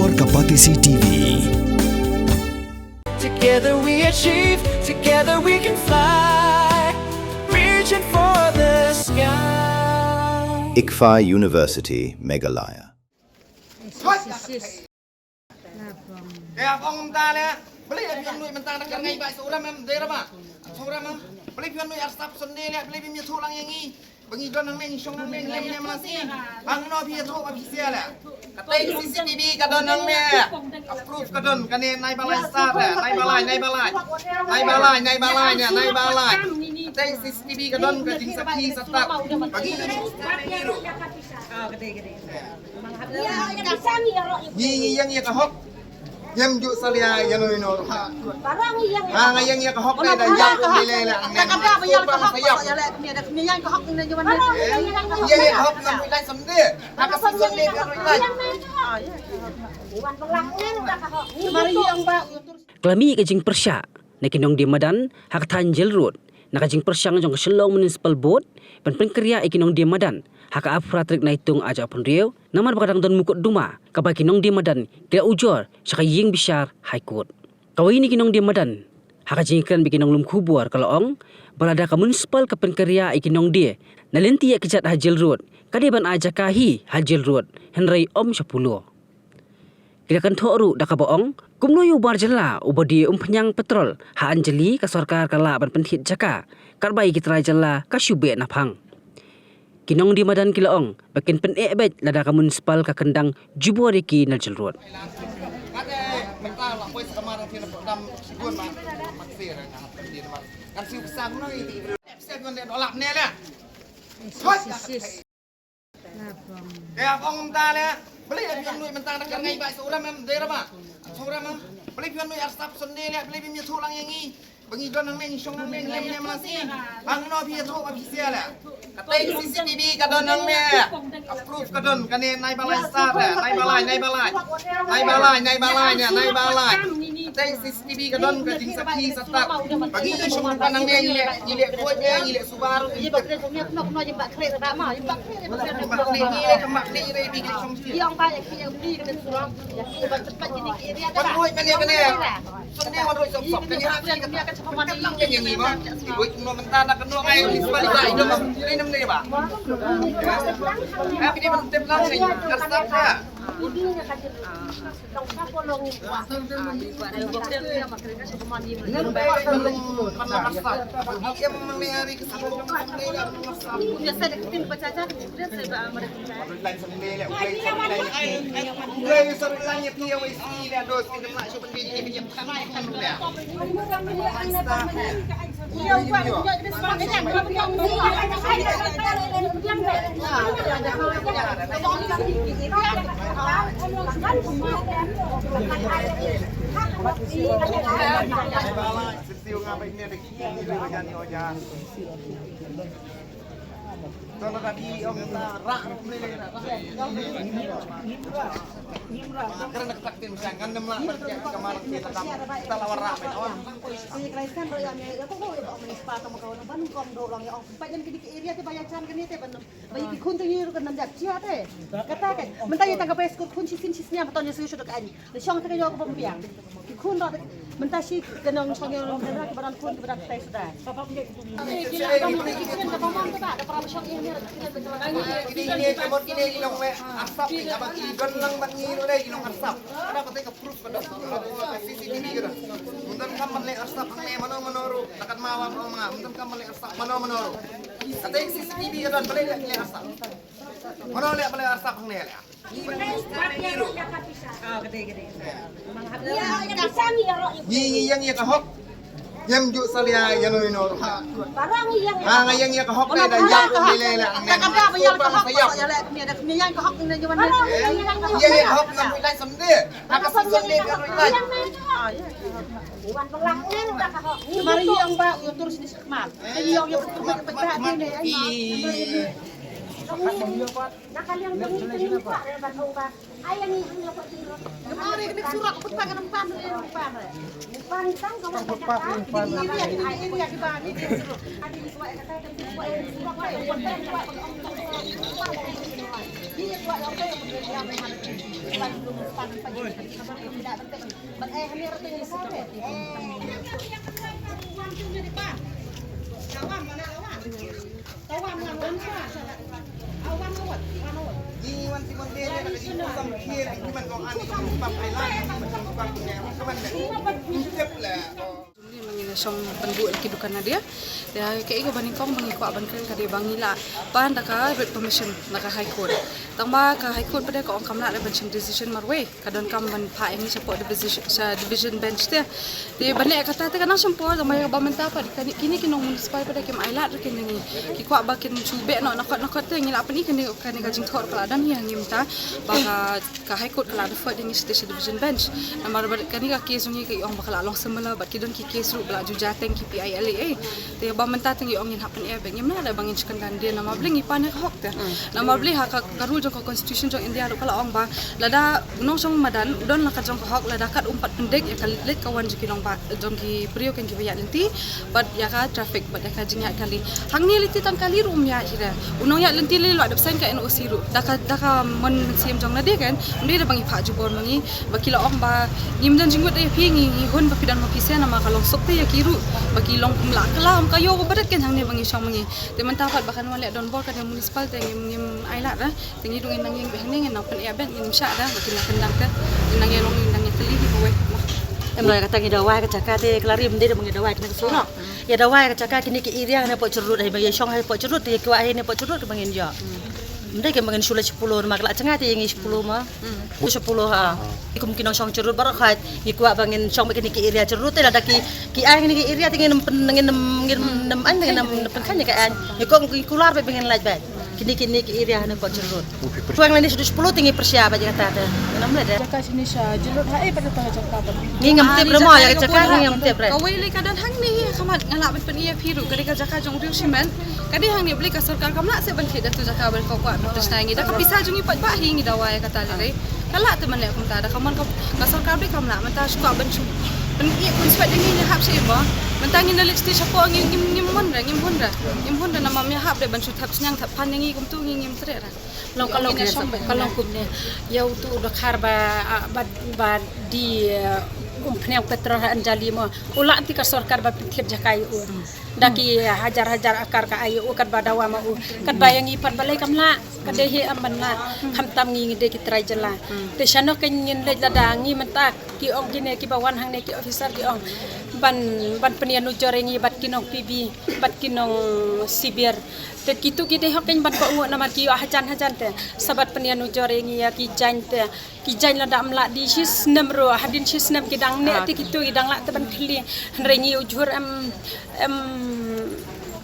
Warga Patisi TV. Together we achieve, together we can fly, reaching for the sky. ICFA University, Meghalaya. Ya, ông ta nè, beli pion nuôi mentang nak ngai bai seorang mem daerah ba. Seorang mem beli pion nuôi arstap sendiri le, beli pion thulang yang ni. Bagi don nang meng song nang meng lem lem nasi. Bang no pi thu ba pi sia la. Katai CCTV ka don nang me. Approve ka don kan nai balai star le, nai balai. Nai balai. Katai CCTV ka don ka jing sapi satap. Bagi biru. Gede. Ni yang ka hok. Yam ju salia yang no. Barang yang Yang ya ka hok le dan yang ko le la. tak ada apa yang kau hok ya le ni ada ni yang kau hok ni zaman ni. Yang ya hok nang wilai samde. Hak sasun le ka wilai. Bukan pelanggan dah kau hok. Mari yang ba Kelami kajing persyak na kinong di madan hak Tanjil Road na kajing persyang jong Shillong Municipal Board pen kerja ikinong di madan hak afratrik na itong aja pun riau naman bakadang don mukut duma kabay kinong di madan kaya ujor sa kaying bisyar High Court. Kawai ni kinong di madan hak kajingkan bikinong lumkubuar kalaong balada ka municipal ka kerja ikinong di nalinti ya kichat Hajil Road kadiban aja kahi Hajil Road Henry Om 10. Kidakan thoru dakabaong kumnoyu barjala ubadi penyang petrol ha anjeli ka sarkar kala ban penhit jaka karbai kitra jala ka syube naphang kinong di madan kilaong bakin pen ebet lada ka municipal ka kendang jubori ki Naljil Road. Kate mental lah pois kamaran sini dam sigun ma maksir kan siu sang no ini siap kon dolak ne le. Ya, ông ta nè, beli pion nuôi mentang nak ngai bai seorang mem daerah ba. Seorang mem beli pion nuôi arstap sendiri le, beli pion thulang yang ni. Bagi don nang meng song nang meng lem lem nasi. Bang no pi thu ba pi sia la. Katai CCTV ka don nang me. Approve ka don kan nai balai star le, nai balai. Katai CCTV ka don ka jing sapi satap. Bagi song nang meng ile ko ile Subaru. Kemak ni re bi song si. yang banyak yang beli dengan surang yang kita cepat jadi area Kan duit kan dia kena. Sendiri wan duit sop kan dia akan cepat mandi kan yang ni ba. Duit no mentana kan no ngai di sebalik dah itu ba. Ini nem ni ba. Tapi dia mentep lang ni. Kasap ka. ini akan jadi dong siapa long waktu dia makan cepat mandi Mana kasap. Dia memang kesalahan ni dah kasap. biasa deketin baca aja kemudian saya mereka Lain sendiri le. Ulai sari langit dia wis ni dah dos kita nak cuba beli ni pinjam kan kan dia. Setiap ngapain ni ada kini dia jadi ojan. Kalau tadi om rak ni karena ketaktin misalkan nem lah kemarin kita lawan rak orang. Ini keraikan roh yang aku kau yang menispa kamu kawan ban kom do orang yang bayan kini ke area te bayan can kini te ban bayi ki kun tu ni kan nam jak cia te kata kan mentang yang tangkap eskut kun sisnya betul sudah sudah kan de syong te yo ko pembiang ki kun do mentang si kenong syong yang berak ke badan kun ke badan te sudah papa punya gila kamu ni kan ke pamam te ada para syong ini Ini kemot ini ilong me asap ni abang igon lang bang ni le ilong asap. Ada kata ke proof pada CCTV gitu. Muntan kamar le asap ang me mano manoru takat mawam o mga muntan kamar le asap mano manoru. Kata CCTV gitu beli le asap. Mano le beli asap ang ne le. gede Yang ya ka hok. Yam ju salia yang no. barang yang Yang ya ka hok le dan yang ko le la ang tak ada apa yang kau hok ya le ni ada yang kau hok ni zaman ni Yang ya hok nang wilai samde. Hak sasun le ka wilai. bukan pelanggan dah kau hok mari yang ba terus di sekmat yang pecah ni nakal yang ini pak batong ba ayang ini apa sih kemari kena surat putang kan empan pantang kalau kata ini yang dibagi dia suruh ada di surat kata surat dia buat orang yang Iwan si Monte dia nak kasi kusam kiri ni man kong ani pam Thailand man kong pam punya kaman dah. Lah. Ini mangina song penduk lagi bukan dia. Ya kayak iko baning kong bangi ko aban kren kadi bangila. Pan daka red permission naka high court. Tangba ka high court pada ko kamla da bench decision marwe. Kadon kam ban pa ini support division bench dia. Di balik kata te kanang sempo tangba ka bamenta pa kini kinong municipal pada kim ailat kin ni. Ki ko abakin sube no nakot te ngila pani kini ka jing thor kala dan yang ngimta baka ka high court kala da fort ini station division bench. Namar kani ka case ngi ka ong bakala long semela bat kidon ki case ru bela jujateng ki PILA. Te bamenta tengi ong in happen e beng ngimna da bangin sekandan dia nama bling ipan hok te. Nama bli ha ka rule jong constitution jong India ru kala ong ba lada nong song madan udon la ka jong hok lada kat umpat pendek ya ka let kawan jong kilong ba jong ki priyo ken ki bayat lenti bat ya ka traffic bat ya ka jingat kali hang ni liti tang kali rum ya ira unong ya lenti le lo adap sen ka NOC ru daka mon sim jong na de kan ndi da bangi pha jubor mangi bakila ong ba ngim dan jingut e phi ngi hon ba pidan ma pisen nama kalong sok te ya kiru baki long kumla kala am kayo ba badat ken hang ni bangi song mangi te man tapat bakan wale don bor ka municipal te ngim ailat da tengi dungin nang yang behne ngin nang pen e ben ngim sya da baki kendang te nang yang long nang teli di kowe em lai kata ngi dawai ka caka te klari mende de dawai kena suno ya dawai ka caka kini ke area na po cerut ai bagi song hai po cerut te kwa ai ne po cerut ke bangin ja mende ke bangin sula 10 mak la cengat te ngi 10 ma 10 ha kemungkinan song cerut bar khat ngi kwa bangin song kini ke area cerut te la ki ai kini ke area te ngin nem an ngin kan ya kan ni ko kular be bangin laj ba kini ke area na po cerut tuang lani 10 tinggi persia ba kata te nam le de jaka sini sya jelot hae pada tengah jaka ban ngi ngam te bremo ya caka ngi ngam te bre kawai le kadan hang ni kamat ngalak ben pen ia piru kadi ka jaka jong riu simen kadi hang ni beli ka sarkar kamla se ban khida tu jaka ban ko kwa terus nangi da ka pisah jungi pat ba hingi dawai kata le kala te man le kum ta da kaman ka sarkar beli kamla mata suka ban chu pen ia pun sebab dengi ni hap se ba mentangin dalit sti sapo ngim honda nama mi hap de ban chu thap senyang thap pan ngi kum tu ngim tre ra kalau kumne yau tu dokar ba di pneu petrol anjali mo ula anti ka sarkar ba pikir jakai u daki hajar akar ka ayu kan badawa ma u kan bayang ipat balai kamla kadehi amanna khamtam ngi de ki trai jala te shano kenin le ladangi mentak ki ong kine ki bawan hang ne ki officer ki ong ban penianu jorengi bat kinong PB bat kinong sibir te kitu ki de hoken ban ko ngu namar ki hajan te sabat penianu jorengi ya ki jain la dam la di sis nem ro hadin sis nem ki dang ne ti kitu idang la te ban khli rengi ujur em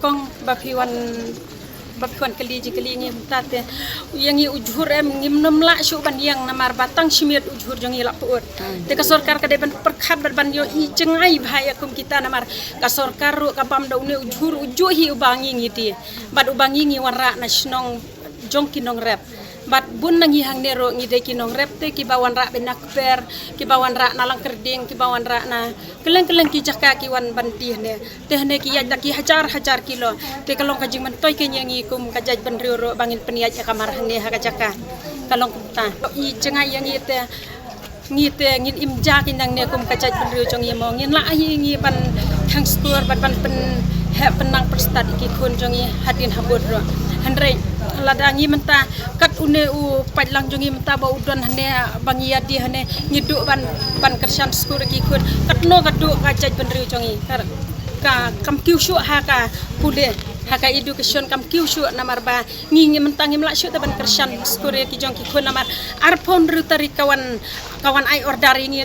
kong bapiwan kali jikali ngim tate yang i ujur em ngim namla syu ban yang namar batang simit ujur jong i laput te ka sarkar ka de ban perkhat ban yo i cengai bahaya kum kita namar ka sarkar ru ka pam daune ujur ujuhi ubangi ngiti bad ubangi ngi warra na snong jong kinong rep bat bun nangi hang nero ngide kinong rep te ki bawan ra benakper ki bawan ra nalang kerding ki bawan ra na keleng ki jaka ki wan bantih ne tehne ki ya ki hajar kilo te kalong kajing mentoy ke nyangi kum kajaj ban riuro bangin peniaj kamar ne ha jaka kalong kumta i cengai yang ngite ngin imja kinang ne kum kajaj ban riuro jong yemo ngin la ahi ngi ban hang skor ban pen he penang perstat ki kun jong i hadin habur ro handre ladangi menta kat une u padlang jongi menta ba udon hane bangi adi hane ngiduk ban kersan skur ki kun katno kadu kajaj benriu jongi ka kam kiushu ha ka pule ha ka education kam kiushu namar ba ngi menta ngi mla shu ta ban kersan skur ki jong ki kun namar arpon rutari kawan ai ordari ngi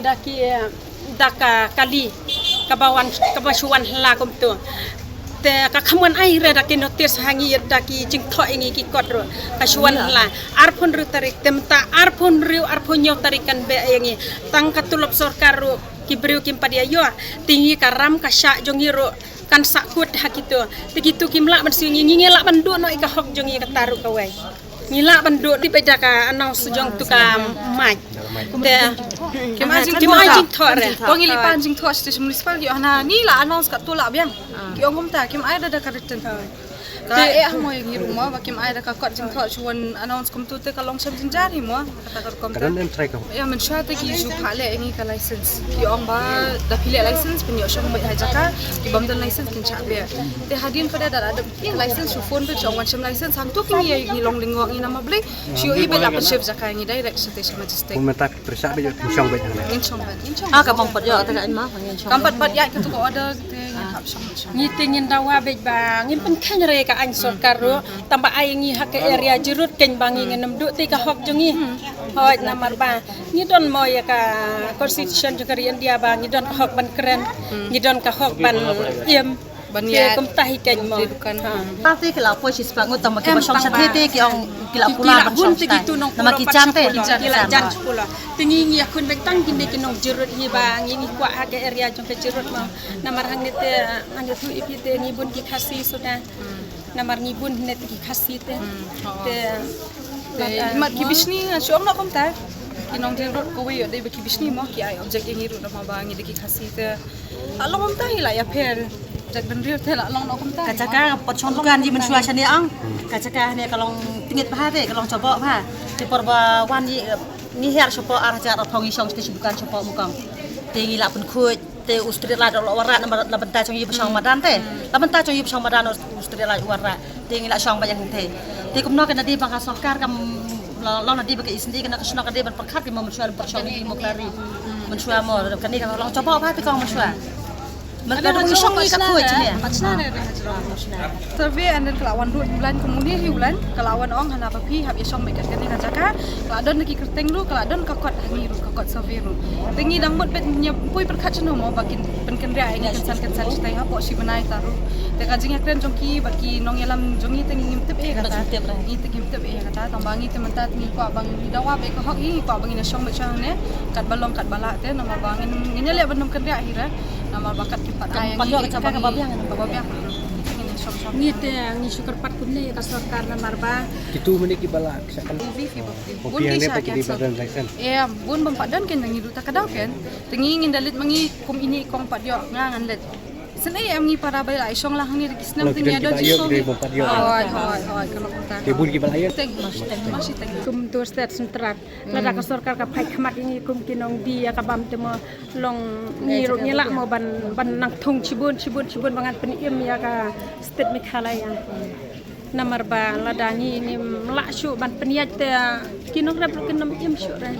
daka kali kabawan kabasuan lakum tu te ka khaman ai re daki notice hangi daki jingtho ingi ki kodro kasuan la arpon ru tarik temta arpon nyo tarikan be yangi tang katulop sarkar ru kibriu kim padia yo tinggi karam kasya jongiro kan sakut hakitu begitu kimla bersingi ngila bandu no ika hok jongi kataru kawai ngila bandu di pedaka announce jong tuka mic te kim ajing thore kongi lipan jing thos station municipal ki ana ngila announce ka tula biang ki ongum ta kim ai da kariten Ka mo yang hiru mo bakim ai da ka kot jing kot chuan announce kom tu te ka long sham jing jari mo kata ka kom ta. Ya men sha te ki ju phale ngi ka license. Ki ong ba da pile license pen yo shong mai jaka ki bam dan license kin cha be. Te hadin pada da ada license chu phone be chong wan sham license sang tu ki ngi long lingo ngi nama ble. Shu i be la chef jaka ngi direct station majestic. Metak persa be shong be. Ngin chong ba. ka bang pat yo ta ka ma ngin chong. Kampat pat ya ke tu ko order te ngin hap shong. Ngi tingin dawa bej ba ngin pen kan re ka an sarkar ro tambah ai ngi hak area jerut ken bangi ngenam du ti ka hok jongi hoj namar ba ngi don mo ya ka constitution juga ri India ba ngi don ka hok ban keren ngi don ka hok ban iem Ban ya ya kum tahi ken mo bukan. Pati ke la po sis pa ngut tama ke ba shong sa te ki ong kila pula bang hun shong ti sta. gitu nong Nama ki chan te. kila jan pula tingi ngi akun bek tang kini ki nong jerut hi ba ngi kwa hak area jong ke jerut mo namar hang te hang tu ipite ngi bun ki khasi sudah namar ngi bun net ki khasi te Mat ki bisni syong nak kom ta. Ki nong dia rot ko we yo de ki bisni mo ki ai object yang hiru nama ba ngi de ki khasi te. Along kom ta hila ya per. Jak dan rio te la long nok kom ta. Kacaka pot chon bukan di mensua chani ang. Kacaka ne kalong tingit bah te kalong coba bah. Ti porba wan ni her sopo arah jar thongi shong sti bukan sopo mukang. Tingi la pen khuj te ustri la do warat la benta chong yi shong madan te. La benta chong yi shong madan ustri la warat. Tingi la shong bayang te. Ti kumno kana di bangka sokar kam long nadi bagi isndi kana kesna kada ban perkhat ki mensua per shong ni mo klari. Mensua mo kan ni kalong coba bah te kong mensua. Magkano shong ni ka khuj ni. Survey and then kelawan dua bulan kemudian hiulan kelawan ong hana papi hab yesong mekat kan ka jaka keladon lagi kerteng lu keladon kakot hangi ru kakot survey ru tingi dambut bet nyapui perkat cheno mo bakin penkendria ini kensan citai hapo si benai taru te kajing akren jongki baki nong yalam jongi tingi ngimtep kata i tingi ngimtep kata tambangi tementat ni ko abang dawa be ko hok i ko abang ina shong becang ne kat balong kat balak te nama bangin nginya le benum kendria akhirnya nama bakat kipat ayang ka babiang ngi te ngi syukur pat kunne ka sarkar namar ba Itu meniki balak sakan. Bun Yang kisah dapat di badan kan. license. Bun bampadan kan ngi duta kadau kan. Tingi ngin dalit mangi kum ini kong pat yo ngangan let. Senai am ngi para bai ai song lah ngi kisnam tingi do jiso. Hoi kalau kita. Tebun ki balaya. Masih teng. kum tur state sentrat lada ka sarkar ka phai khamak ngi kum kinong dia ka bam te mo long ngi ro ngi la mo ban nang thong chibun bangan pen im ya ka state mikhalaya namar ba lada ni la shu ban peniat te kinong rap kinong im shu ra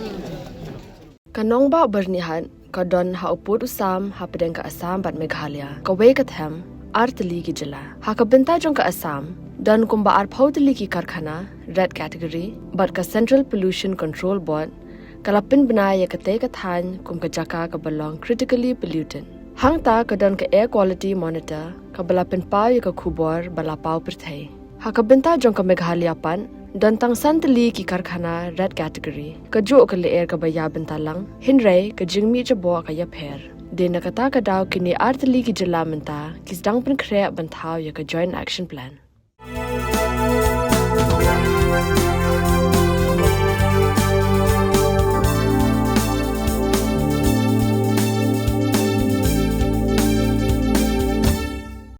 Kanong ba bernihan kadon ha uput usam ha pedeng ka Assam bat Meghalaya ka we ka them artli ki jala ha ka benta jong ka Assam dan kumba ar phautli ki karkhana red category bat ka Central Pollution Control Board kalapin banaya ka te ka than kum ka jaka ka belong critically pollutant hang ta kadon ka air quality monitor ka balapin pau ya ka khubor bala pau perthai ha ka benta jong ka Meghalaya pan dan tang santli ki karkhana red category ka jo ka le air ka baya bentalang hinrai ka jingmi jabo ka ya pher de na kata ka daw kini artli ki jala menta kis dang pen khre banthau ya ka joint action plan